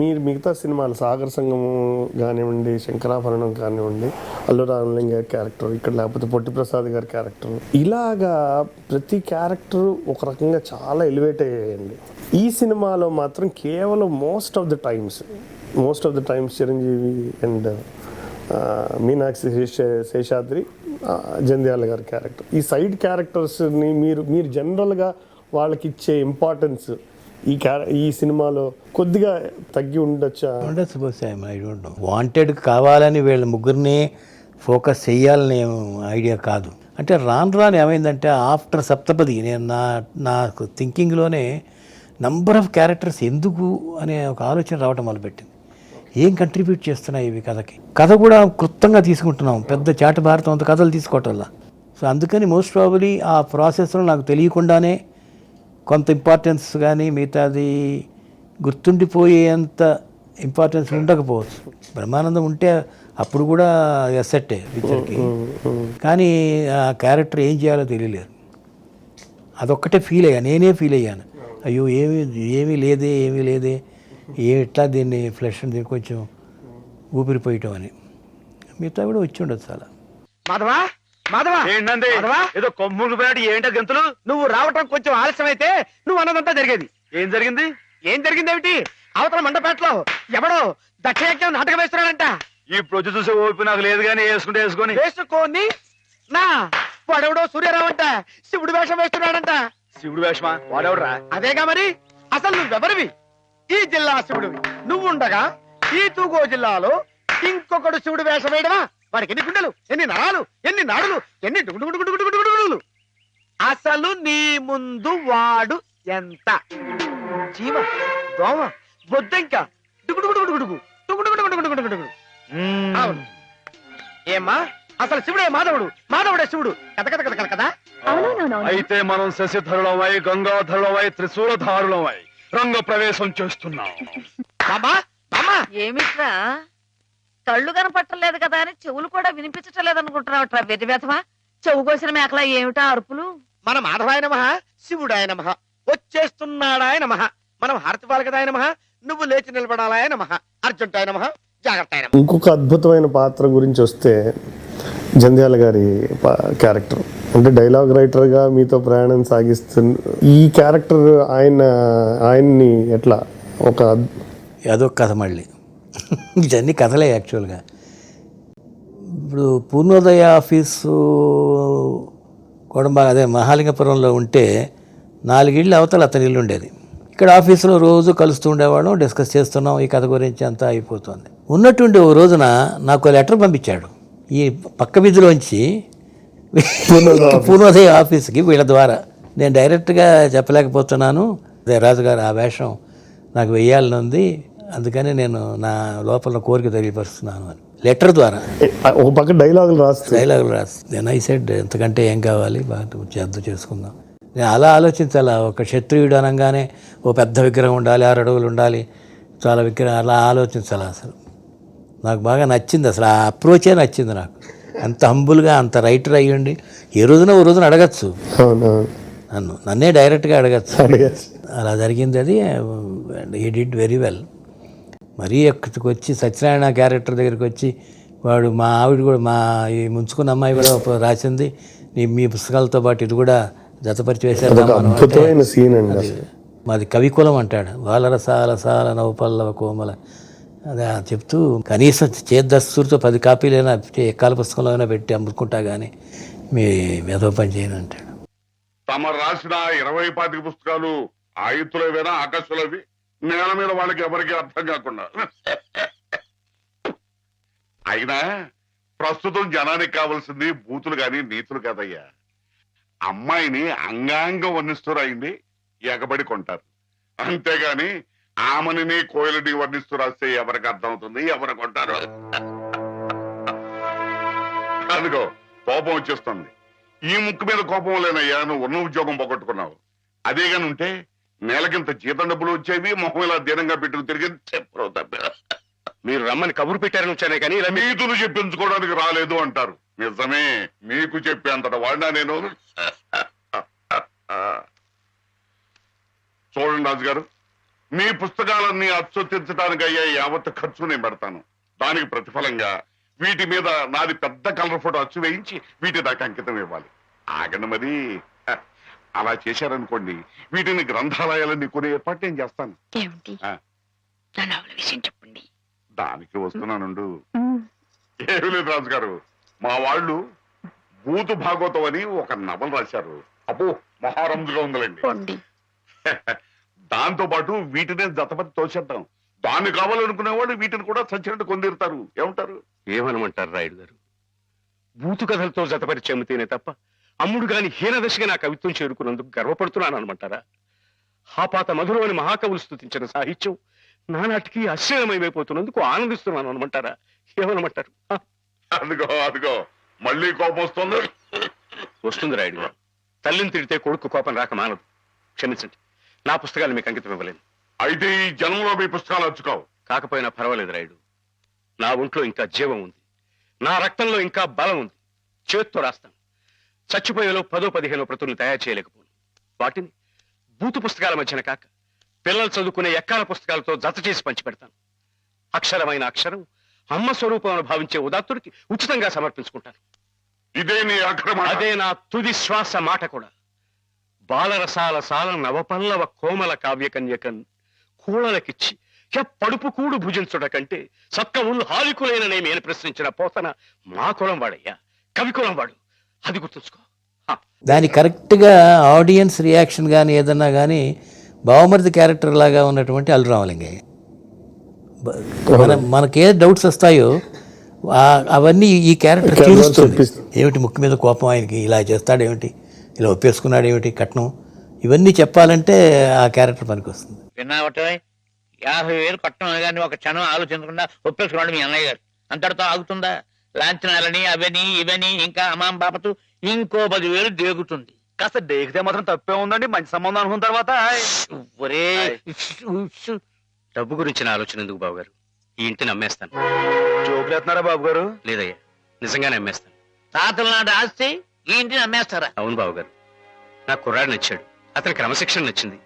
మీరు మిగతా సినిమాలు సాగర సంగము కానివ్వండి, శంకరాభరణం కానివ్వండి, అల్లు రామలింగ గారి క్యారెక్టర్, ఇక్కడ లేకపోతే పొట్టి ప్రసాద్ గారి క్యారెక్టర్, ఇలాగా ప్రతి క్యారెక్టర్ ఒక రకంగా చాలా ఎలివేట్ అయ్యాయండి. ఈ సినిమాలో మాత్రం కేవలం most of the times Chiranjeevi and Meenakshi Seshadri, Jandhyala గారి క్యారెక్టర్, ఈ సైడ్ క్యారెక్టర్స్ని మీరు జనరల్గా వాళ్ళకి ఇచ్చే ఇంపార్టెన్స్ ఈ సినిమాలో కొద్దిగా తగ్గి ఉండొచ్చా? వాంటెడ్ కావాలని వీళ్ళ ముగ్గురిని ఫోకస్ చేయాలని ఐడియా కాదు. అంటే రాను ఏమైందంటే ఆఫ్టర్ సప్తపది నేను నాకు థింకింగ్లోనే నంబర్ ఆఫ్ క్యారెక్టర్స్ ఎందుకు అనే ఒక ఆలోచన రావటం మొదలుపెట్టింది. ఏం కంట్రిబ్యూట్ చేస్తున్నాయి ఇవి కథకి? కథ కూడా క్లుప్తంగా తీసుకుంటున్నాం, పెద్ద చాట భారతం అంత కథలు తీసుకోవటం వల్ల. సో అందుకని మోస్ట్ ప్రాబబ్లీ ఆ ప్రాసెస్లో నాకు తెలియకుండానే కొంత ఇంపార్టెన్స్ కానీ మిగతాది గుర్తుండిపోయేంత ఇంపార్టెన్స్ ఉండకపోవచ్చు. బ్రహ్మానందం ఉంటే అప్పుడు కూడా ఎసెట్టే పిక్చర్కి, కానీ ఆ క్యారెక్టర్ ఏం చేయాలో తెలియలేదు. అదొక్కటే నేనే ఫీల్ అయ్యాను. అయ్యో ఏమీ లేదే ఎట్లా దీన్ని ఫ్లెష్ దీన్ని కొంచెం ఊపిరిపోయటం అని. మిగతా కూడా వచ్చి ఉండదు చాలా. మాధవా ఏంటండి ఏదో కొమ్ములు పోయాడు, ఏంటో గంతులు? నువ్వు రావటం కొంచెం ఆలస్యం అయితే నువ్వు అన్నదంతా జరిగేది. ఏం జరిగింది ఏమిటి? అవతల మండపేటలో ఎవడో దక్షయజ్ఞం నాటకం వేస్తున్నాడంట. ఈ ప్రొద్దు చూసే ఓపి నాకు లేదు కానీ వేసుకోని నా వాడెవడో సూర్యరావు అంట శివుడు వేషం వేస్తున్నాడంట. శివుడు వేషమా? వాడెవడరా? అదేగా మరి. అసలు నువ్వెవరివి? ఈ జిల్లా శివుడివి నువ్వుండగా ఈ తూగో జిల్లాలో ఇంకొకడు శివుడు వేషం వేయడమా? వాడికి ఎన్ని గుండెలు, ఎన్ని నరాలు, ఎన్ని నాడులు, ఎన్ని డుగుడుగుడుగుడుగుడుగుడుగుడుగులు. అసలు నీ ముందు వాడు ఎంత? జీవ, దోమ, బొద్దంక, డుగుడుగుడుగుడుగుడుగు డుగుడుగుడుగుడుగుడుగుడుగు. అవును. ఏమ్మా అసలు శివుడే మాధవుడే శివుడు కదా? అయితే మనం శశిధరులమై, గంగాధరులమై, త్రిశూలధారులమై రంగ ప్రవేశం చేస్తున్నాం. ఏమిట్రా కళ్ళు కనపట్టలేదు కదా అని చెవులు కూడా వినిపించటం లేదనుకుంటున్నావుట్రా వెర్రి వ్యధమా? చెవు కోసిన మేకలా ఏమిటా అరుపులు? మన మాధవాయ నమః, శివుడాయ నమః, వచ్చేస్తున్నాడాయ నమః, మనం హారతి పాలకదాయ నమః, నువ్వు లేచి నిలబడాలాయ నమః, అర్జుంటాయ నమః, జాగ్రత్త. ఇంకొక అద్భుతమైన పాత్ర గురించి వస్తే జంధ్యాల గారి క్యారెక్టర్, అంటే డైలాగ్ రైటర్గా మీతో ప్రయాణం సాగిస్తున్న ఈ క్యారెక్టర్ ఆయన్ని ఎట్లా అదొక కథ. మళ్ళీ ఇవన్నీ కథలే యాక్చువల్గా. ఇప్పుడు పూర్ణోదయ ఆఫీసు కూడా అదే మహాలింగపురంలో ఉంటే 4 ఇళ్ళు అవతల అతని ఇల్లు ఉండేది. ఇక్కడ ఆఫీసులో రోజు కలుస్తూ ఉండేవాళ్ళం, డిస్కస్ చేస్తున్నాం, ఈ కథ గురించి అంతా అయిపోతుంది. ఉన్నట్టుండి ఓ రోజున నాకు లెటర్ పంపించాడు ఈ పక్క వీధిలోంచి పూర్ణోదయ ఆఫీస్కి వీళ్ళ ద్వారా. నేను డైరెక్ట్గా చెప్పలేకపోతున్నాను, అదే రాజుగారు ఆ వేషం నాకు వెయ్యాలని ఉంది, అందుకని నేను నా లోపల కోరిక తెలియపరుస్తున్నాను అని లెటర్ ద్వారా. ఒక పక్క డైలాగులు రాసి నేను ఐ సెడ్ ఎంతకంటే ఏం కావాలి, బాగా చేద్దాం చేసుకుందాం. నేను అలా ఆలోచించాలా, ఒక క్షత్రియుడు అనగానే ఓ పెద్ద విగ్రహం ఉండాలి, 6 అడుగులు ఉండాలి, చాలా విగ్రహం, అలా ఆలోచించాలి. అసలు నాకు బాగా నచ్చింది, అసలు ఆ అప్రోచే నచ్చింది నాకు. అంత హంబుల్గా, అంత రైటర్ అయ్యండి ఓ రోజున అడగచ్చు, నన్నే డైరెక్ట్గా అడగచ్చు. అలా జరిగింది అది. He did very well. మరీ ఎక్కడికి వచ్చి సత్యనారాయణ క్యారెక్టర్ దగ్గరికి వచ్చి వాడు, మా ఆవిడ కూడా, మా ఈ ముంచుకున్న అమ్మాయి కూడా రాసింది, మీ పుస్తకాలతో పాటు ఇది కూడా జతపరిచి వేశారు. మాది కవికులం అంటాడు, వాలరసాల నవపల్లవ కోమల, అదే చెప్తూ కనీసం చేద్దస్తూరితో 10 కాపీలైనా ఎక్కాల పుస్తకంలో అయినా పెట్టి అమ్ముకుంటా కానీ మీ మేధో పని చేయను అంటాడు. తమ రాసిన 20-25 పుస్తకాలు ఆయుత్తులవేనా ఆకాశులవి, నేల మీద వాళ్ళకి ఎవరికి అర్థం కాకుండా. అయినా ప్రస్తుతం జనానికి కావాల్సింది బూతులు గాని నీతులు కాదయ్యా. అమ్మాయిని అంగాంగం వర్ణిస్తూ రాయింది ఎగబడి కొంటారు, అంతేగాని ఆమెని కోయిలని వర్ణిస్తూ రాస్తే ఎవరికి అర్థమవుతుంది, ఎవరు కొంటారు? అదిగో కోపం వచ్చేస్తుంది. ఈ ముక్కు మీద కోపం లేనయ్యా, నువ్వు ఉన్న ఉద్యోగం పోగొట్టుకున్నావు. అదేగాని ఉంటే నెలకింత జీతం డబ్బులు వచ్చేవి, మొహం ఇలా దీనంగా పెట్టుకు తిరిగి చెప్పరు తప్ప. మీరు రమ్మని కబురు పెట్టారని వచ్చానే కానీ నీతులు చెప్పించుకోవడానికి రాలేదు అంటారు. నిజమే, మీకు చెప్పేంతట వాడినా నేను. చూడండి రాజుగారు, మీ పుస్తకాలన్నీ అచ్చొత్తించడానికి అయ్యే యావత్ ఖర్చు నేను పెడతాను. దానికి ప్రతిఫలంగా వీటి మీద నాది పెద్ద కలర్ ఫోటో అచ్చు వేయించి వీటి దాకా అంకితం ఇవ్వాలి. ఆగండి మరి. అలా చేశారనుకోండి, వీటిని గ్రంథాలయాలన్నీ కొనే ఏర్పాటు నేను చేస్తాను. ఏమిటి ఆ. నా నవల విషయం చెప్పండి. దానికి వస్తున్నానుండు. ఏమీ లేదు రాజు గారు, మా వాళ్ళు భూతు భాగవతం అని ఒక నవల రాశారు. అబ్బో మహారంజుగా ఉందిలేండి. పోండి. దాంతో పాటు వీటినే జతపతి తోసేద్దాం. దాన్ని కావాలనుకునే వాళ్ళు వీటిని కూడా సచ్చినట్టు కొందిరుతారు. ఏమంటారు? ఏమనమంటారు రాయుడు గారు? బూతు కథలతో జతపరిచి అమ్మితేనే తప్ప అమ్ముడు గాని హీనదశగా నా కవిత్వం చేరుకున్నందుకు గర్వపడుతున్నాను అనమంటారా? హాపాత మధురమని మహాకవులు స్తుతించిన సాహిత్యం నానాటికి అశ్లీలమైపోతున్నందుకు ఆనందిస్తున్నాను అనమంటారా? ఏమనమంటారు? అదిగో అదిగో మళ్ళీ కోపం వస్తుంది. వస్తుంది రాయుడు గారు. తల్లిని తిడితే కొడుకు కోపం రాక మానదు. క్షమించండి, నా పుస్తకాలు మీకు అంకితం ఇవ్వలేను. అయితే ఈ జన్మలో మీ పుస్తకాలు వచ్చుకోవు. కాకపోయినా పర్వాలేదు రాయుడు. నా ఒంట్లో ఇంకా జీవం ఉంది, నా రక్తంలో ఇంకా బలం ఉంది. చేత్తో రాస్తాను. చచ్చిపోయేలో 10-15 ప్రతుల్ని తయారు చేయలేకపోను. వాటిని బూతు పుస్తకాల మధ్యన కాక పిల్లలు చదువుకునే ఎక్కాల పుస్తకాలతో జత చేసి పంచిపెడతాను. అక్షరమైన అక్షరం అమ్మ స్వరూపం భావించే ఉదాత్తుడికి ఉచితంగా సమర్పించుకుంటాను. ఇదే నీ అక్రమ. అదే నా తుది శ్వాస మాట కూడా. బాలరసాల సాల నవపల్లవ కోమల కావ్యకన్యకన్ కూళలకిచ్చి పడుపు కూడు భుజించుట కంటే సత్కవులు హాలికులేననేమి అని ప్రశ్నించిన పోతన మా కులం వాడయ్యా, కవి కులం వాడు. అది గుర్తుంచుకో. దాని కరెక్ట్గా ఆడియన్స్ రియాక్షన్ కానీ ఏదన్నా కానీ బావమరిది క్యారెక్టర్ లాగా ఉన్నటువంటి అల్లు రామలింగయ్య. మనకి ఏ డౌట్స్ వస్తాయో అవన్నీ ఈ క్యారెక్టర్ చూస్తుంది. ఏమిటి ముక్కు మీద కోపం, ఆయనకి ఇలా చేస్తాడేమిటి, ఇలా ఒప్పేసుకున్నాడు ఏమిటి, కట్నం, ఇవన్నీ చెప్పాలంటే ఆ క్యారెక్టర్ పనికి వస్తుంది. విన్నావటే 50,000 కట్టం కానీ ఒక క్షణం ఆలోచించకుండా ఒప్పేసుకున్నాడు మీ అన్నయ్య గారు. అంతటితో ఆగుతుందా? లాంఛనాలని అవని ఇవని ఇంకా అమాం బాపతు ఇంకో 10,000 దేగుతుంది. కాస్త దేగితే మాత్రం తప్పే ఉందండి. మంచి సంబంధం అనుకున్న తర్వాత ఒరే డబ్బు గురించిన ఆలోచన ఎందుకు బాబు గారు? ఈ ఇంటిని అమ్మేస్తాను. జోకులేస్తున్నారా బాబు గారు? లేదయ్యా, నిజంగానే అమ్మేస్తాను. తాతల నాటి ఆస్తి ఈ ఇంటిని అమ్మేస్తారా? అవును బాబు గారు. నా కుర్రాడు నచ్చాడు, అతని క్రమశిక్షణ నచ్చింది.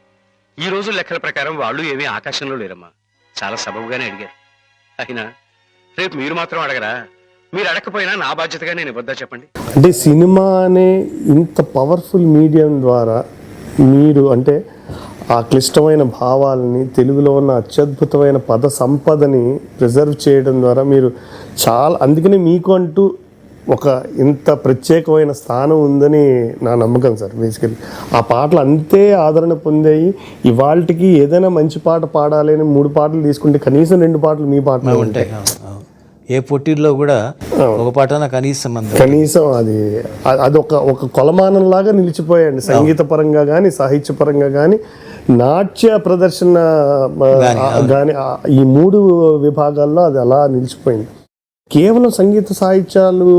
ఈ రోజు లెక్కల ప్రకారం వాళ్ళు ఏమీ ఆకాశంలో లేరమ్మా. చాలా సబబుగానే అడిగారు. అయినా రేపు మీరు మాత్రం అడగరా? మీరు అడగకపోయినా నా బాధ్యతగా నేను ఇవ్వద్దా చెప్పండి? అంటే సినిమా అనే ఇంత పవర్ఫుల్ మీడియం ద్వారా మీరు అంటే ఆ క్లిష్టమైన భావాలని, తెలుగులో ఉన్న అత్యద్భుతమైన పద సంపదని ప్రిజర్వ్ చేయడం ద్వారా మీరు చాలా, అందుకనే మీకు అంటూ ఒక ఇంత ప్రత్యేకమైన స్థానం ఉందని నా నమ్మకం సార్. బేసికలీ ఆ పాటలు అంతే ఆదరణ పొందాయి. ఇవాళకి ఏదైనా మంచి పాట పాడాలి అని 3 పాటలు తీసుకుంటే కనీసం 2 పాటలు మీ పాటలు ఉంటాయి. ఏ పొట్టిల్లో కూడా ఒక పాటన కనీసం అది ఒక కొలమానంలాగా నిలిచిపోయాయండి. సంగీత పరంగా కానీ, సాహిత్య పరంగా కానీ, నాట్య ప్రదర్శన కానీ, ఈ 3 విభాగాల్లో అది అలా నిలిచిపోయింది. కేవలం సంగీత సాహిత్యాలు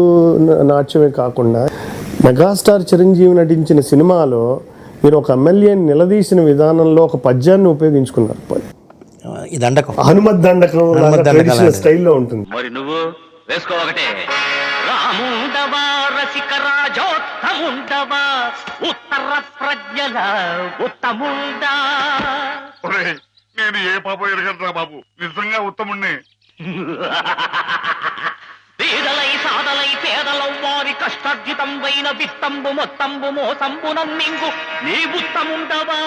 నాట్యమే కాకుండా మెగాస్టార్ చిరంజీవి నటించిన సినిమాలో మీరు ఒక ఎమ్మెల్యేని నిలదీసిన విధానంలో ఒక పద్యాన్ని ఉపయోగించుకున్నారు. హనుమత్ దండకం స్టైల్లో ఉంటుంది. మరి నువ్వు వేసుకో ఒకటే. రాముండవా రసిక రాజోత్తముండవా ఉత్తర ప్రజ్ఞల ఉత్తముండా. నేను ఏ పాప ఎరగట్రా బాబు, నిజంగా ఉత్తముణ్ణి. పేదలై సాదలై పేదలం వారి కష్టార్జితం వైన విత్తంబు మొత్తంబు మోసంబునం మింగు నీ ఉత్తముండవా.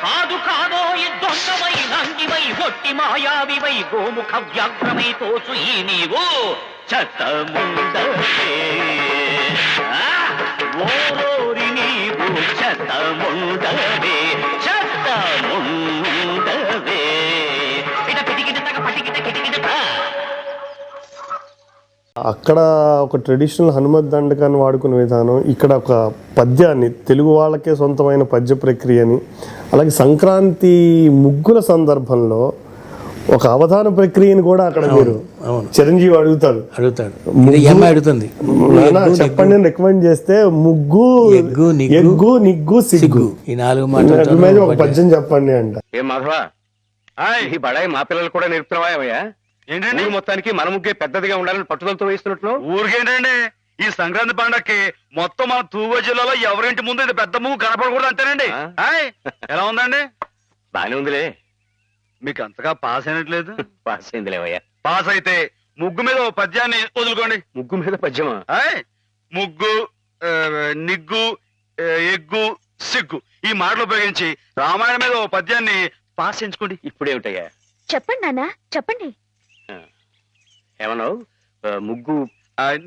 కాదు కాదో దొంగవై నంగివై ఒట్టి మాయావివై గోముఖ వ్యాఘ్రమై తోచు ఈ నీవు చెత్తముండవే. ఓరోరి నీవు చెత్తముండవే, చెత్తముండవే. అక్కడ ఒక ట్రెడిషనల్ హనుమత్ దండకాన్ని వాడుకునే విధానం, ఇక్కడ ఒక పద్యాన్ని, తెలుగు వాళ్ళకే సొంతమైన పద్య ప్రక్రియని, అలాగే సంక్రాంతి ముగ్గుల సందర్భంలో ఒక అవధాన ప్రక్రియని కూడా అక్కడ మీరు చిరంజీవి అడుగుతాడు. అడుగుతుంది చెప్పండి అని రికమెండ్ చేస్తే ముగ్గు, ఎగ్గు, నిగ్గు, సిగ్గు, ఈ 4 మాటల మీద ఒక పద్యం చెప్పండి అంట. ఏం మాధవా, ఈ బడాయి మా పిల్లలు కూడా నేర్పుతున్నావా? ఏంటండి మొత్తానికి మన ముగ్గే పెద్దదిగా ఉండాలని పట్టుదలతో వేస్తున్నట్లు. ఊరికేంటండి ఈ సంక్రాంతి పండక్కి మొత్తం మన తూగో జిల్లాలో ఎవరింటి ముందు ఇది పెద్ద ముగ్గు కనపడకూడదు అంతేనండి. ఆయ్, ఎలా ఉందండి? బానే ఉందిలే. మీకు అంతగా పాస్ అయినట్లేదు. పాస్ అయిందిలేవయ్యా. పాస్ అయితే ముగ్గు మీద ఓ పద్యాన్ని వదులుకోండి. ముగ్గు మీద పద్యమా? ఆయ్, ముగ్గు, నిగ్గు, ఎగ్గు, సిగ్గు ఈ మాటలు ఉపయోగించి రామాయణం మీద ఓ పద్యాన్ని పాస్ చేయించుకోండి. ఇప్పుడేమిటయ్యా? చెప్పండి నాన్న చెప్పండి. ఏమన్నావు? ముగ్గు,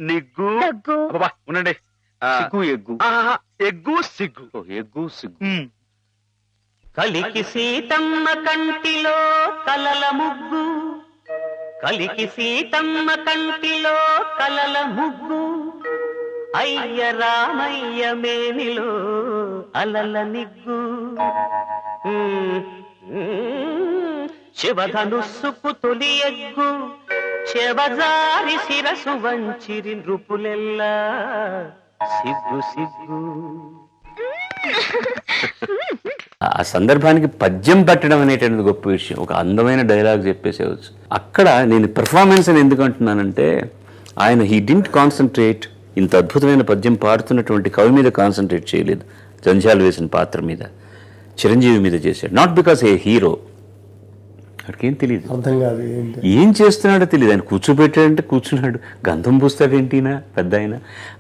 నిగ్గు, దగ్గు, అబ్బబ్బా, ఉండండి. సిగ్గు, ఎగ్గు. ఎగ్గు, సిగ్గు. ఓ, ఎగ్గు, సిగ్గు. కలికి సీతమ్మ కంటిలో కలల ముగ్గు, కలికి సీతమ్మ కంటిలో కలల ముగ్గు, అయ్య రామయ్య మేనిలో అలల నిగ్గు, శివధనుస్సుకు తొలి ఎగ్గు, శివజారి శిరసు వంచిరి నృపులెల్లా సిగ్గు సిగ్గు. ఆ సందర్భానికి పద్యం పట్టడం అనేటువంటి గొప్ప విషయం. ఒక అందమైన డైలాగ్ చెప్పేసేవచ్చు. అక్కడ నేను పెర్ఫార్మెన్స్ అని ఎందుకు అంటున్నానంటే, ఆయన హీ డింట్ కాన్సన్ట్రేట్, ఇంత అద్భుతమైన పద్యం పాడుతున్నటువంటి కవి మీద కాన్సన్ట్రేట్ చేయలేదు. జంజాలు వేసిన పాత్ర మీద, చిరంజీవి మీద చేశాడు. నాట్ బికాస్ ఏ హీరో, అక్కడికేం తెలియదు, అర్థం కాదు ఏంటి ఏం చేస్తున్నాడో తెలియదు. ఆయన కూర్చోబెట్టాడంటే కూర్చున్నాడు, గంధం పూస్తాడేంటినా పెద్ద ఆయన.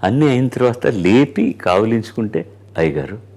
అన్నీ అయిన తర్వాత లేపి కావులించుకుంటే అయ్యగారు